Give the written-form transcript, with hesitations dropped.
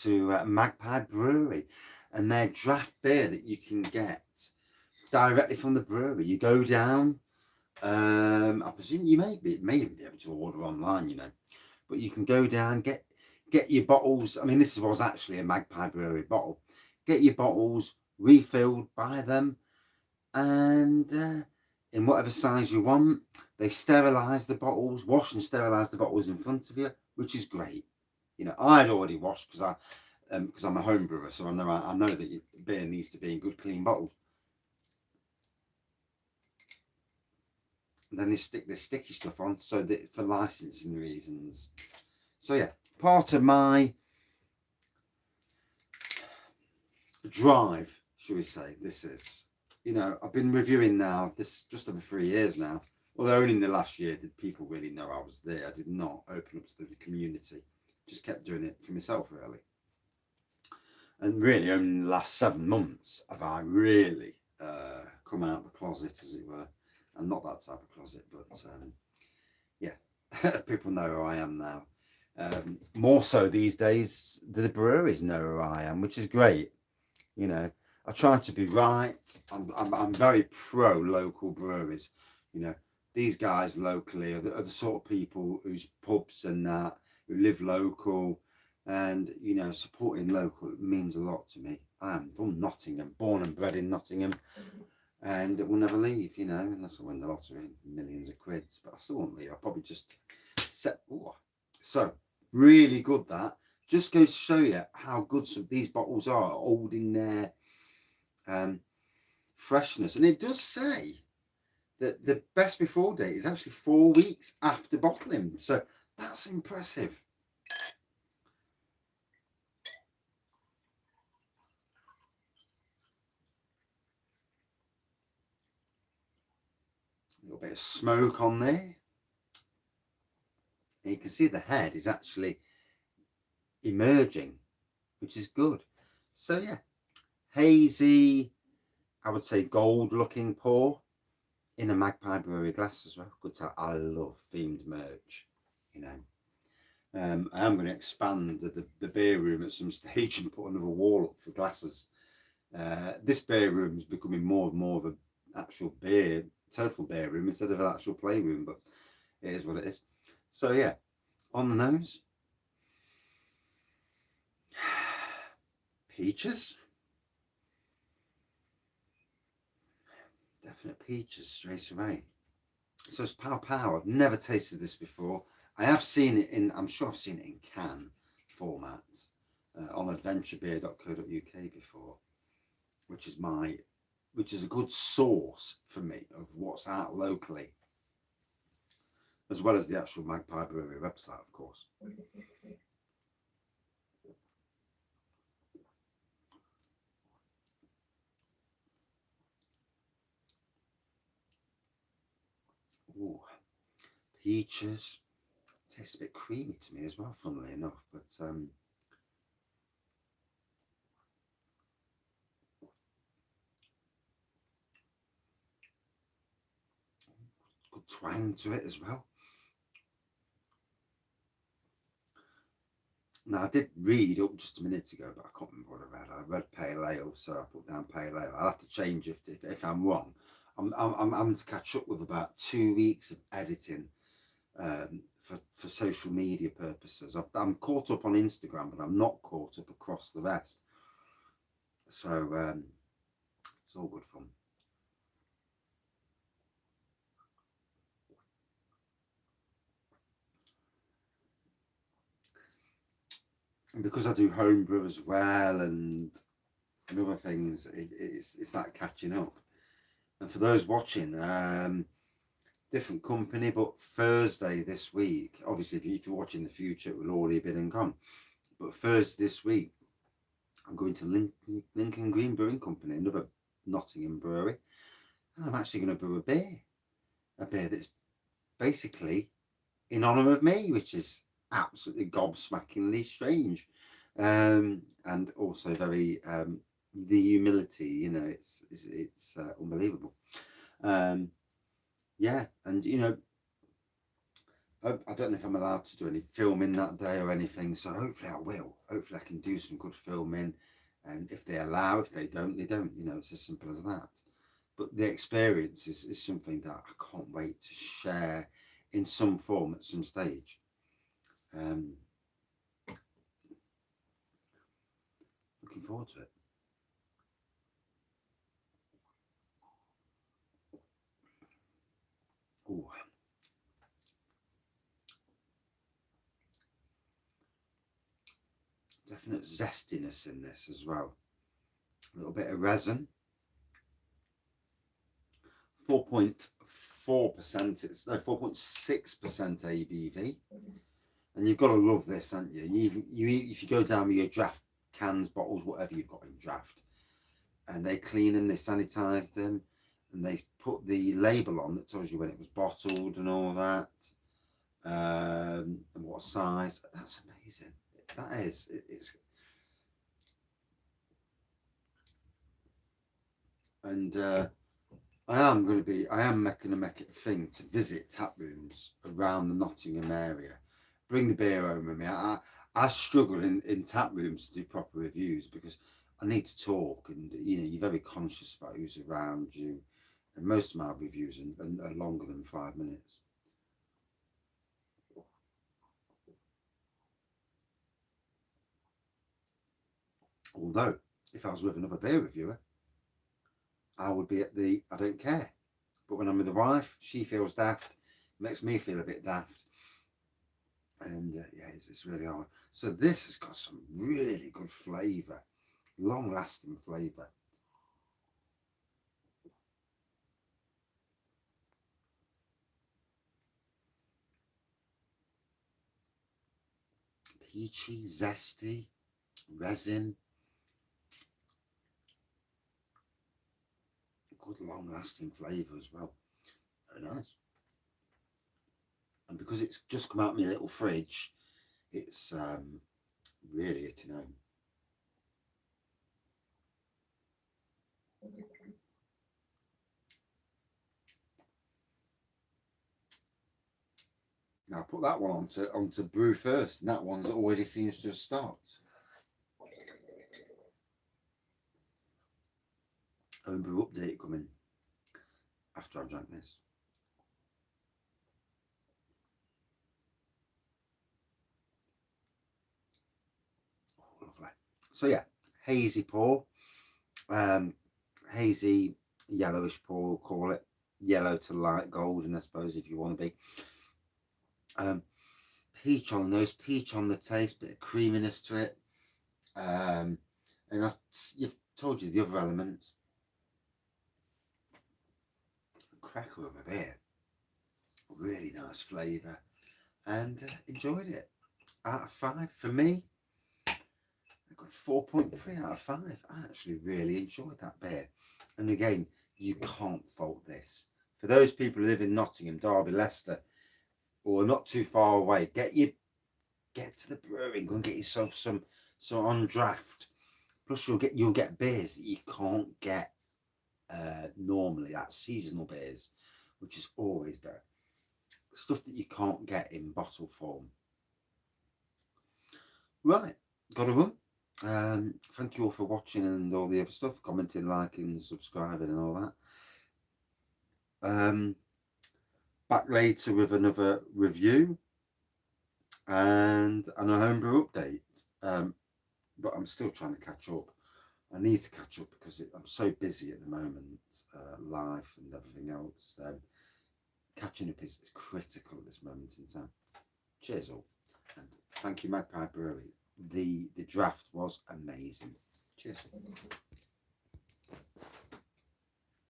to Magpie Brewery and their draft beer that you can get directly from the brewery. You go down, I presume you may even be able to order online, you know, but you can go down, get your bottles. I mean, this was actually a Magpie Brewery bottle. Get your bottles refilled by them, and in whatever size you want. They sterilise the bottles, wash and sterilise the bottles in front of you, which is great. You know, I'd already washed because I'm a home brewer, so I know that beer needs to be in good, clean bottles. And then they stick this sticky stuff on so that for licensing reasons. So yeah, part of my drive, shall we say, this is. You know, I've been reviewing now, this just over 3 years now. Although only in the last year did people really know I was there. I did not open up to the community. Just kept doing it for myself, really. And really only in the last 7 months have I really come out of the closet, as it were. And not that type of closet, but yeah, people know who I am now. More so these days, the breweries know who I am, which is great. You know, I try to be right. I'm very pro local breweries. You know, these guys locally are the sort of people whose pubs and that, who live local, and you know, supporting local means a lot to me. I am from Nottingham, born and bred in Nottingham, and it will never leave. You know, unless I win the lottery, millions of quids, but I still won't leave. I'll probably just set. Ooh. So really good that. Just goes to show you how good some these bottles are holding their freshness. And it does say that the best before date is actually 4 weeks after bottling. So that's impressive. A little bit of smoke on there. And you can see the head is actually emerging, which is good. So yeah, hazy, I would say gold looking pour in a Magpie Brewery glass as well. Good to, I love themed merch, you know. I am going to expand the beer room at some stage and put another wall up for glasses. This beer room is becoming more and more of an actual total beer room instead of an actual playroom, but it is what it is. So yeah, on the nose, peaches. Definite peaches straight away. So it's Pow Pow. I've never tasted this before. I have seen it I'm sure I've seen it in can format on adventurebeer.co.uk before, which is a good source for me of what's out locally, as well as the actual Magpie Brewery website, of course. Ooh, peaches. Tastes a bit creamy to me as well, funnily enough, but good twang to it as well. Now, I did read up just a minute ago, but I can't remember what I read. I read Pale Ale, so I put down Pale Ale. I'll have to change if I'm wrong. I'm having to catch up with about 2 weeks of editing for social media purposes. I'm caught up on Instagram, but I'm not caught up across the rest. So it's all good fun. And because I do homebrew as well and other things, it's that catching up. And for those watching, different company, but Thursday this week, obviously if you're watching the future, it will already have been and gone. But Thursday this week, I'm going to Lincoln Green Brewing Company, another Nottingham brewery, and I'm actually going to brew a beer that's basically in honour of me, which is absolutely gobsmackingly strange, and also very the humility, you know, it's unbelievable. Yeah, and you know, I don't know if I'm allowed to do any filming that day or anything, so hopefully I will. Hopefully I can do some good filming, and if they allow, if they don't, they don't. You know, it's as simple as that. But the experience is something that I can't wait to share in some form at some stage. Looking forward to it. Ooh. Definite zestiness in this as well. A little bit of resin. 4.4%, it's no 4.6% ABV. And you've got to love this, haven't you? If you go down with your draft cans, bottles, whatever you've got in draft, and they clean them, they sanitize them, and they put the label on that tells you when it was bottled and all that, and what size. That's amazing. That is. It's. And I am going to make it a thing to visit tap rooms around the Nottingham area. Bring the beer home with me. I struggle in tap rooms to do proper reviews because I need to talk, and you know, you're very conscious about who's around you. And most of my reviews are longer than 5 minutes. Although, if I was with another beer reviewer, I would be at the I don't care. But when I'm with the wife, she feels daft. It makes me feel a bit daft. And yeah, it's really hard. So this has got some really good flavour, long-lasting flavour. Peachy, zesty, resin. Good long-lasting flavour as well. Very nice. And because it's just come out of my little fridge, it's really hitting home. Now I put that one onto brew first, and that one's already seems to have stopped. Homebrew update coming after I've drank this. Oh, lovely. So yeah, hazy pour, hazy yellowish pour, we'll call it. Yellow to light golden, I suppose, if you want to be. Peach on the nose, peach on the taste, bit of creaminess to it. And you've told you the other elements. Cracker of a beer. Really nice flavour. And enjoyed it. Out of 5 for me. I got 4.3 out of 5. I actually really enjoyed that beer. And again, you can't fault this. For those people who live in Nottingham, Derby, Leicester, or not too far away, get to the brewery, go and get yourself some on draft. Plus you'll get beers that you can't get normally. That's seasonal beers, which is always better. Stuff that you can't get in bottle form. Right, got to run. Thank you all for watching and all the other stuff, commenting, liking, subscribing and all that. Back later with another review and a homebrew update. But I'm still trying to catch up. I need to catch up because I'm so busy at the moment, life and everything else. Catching up is critical at this moment in time. Cheers all, and thank you Magpie Brewery. The draft was amazing. Cheers.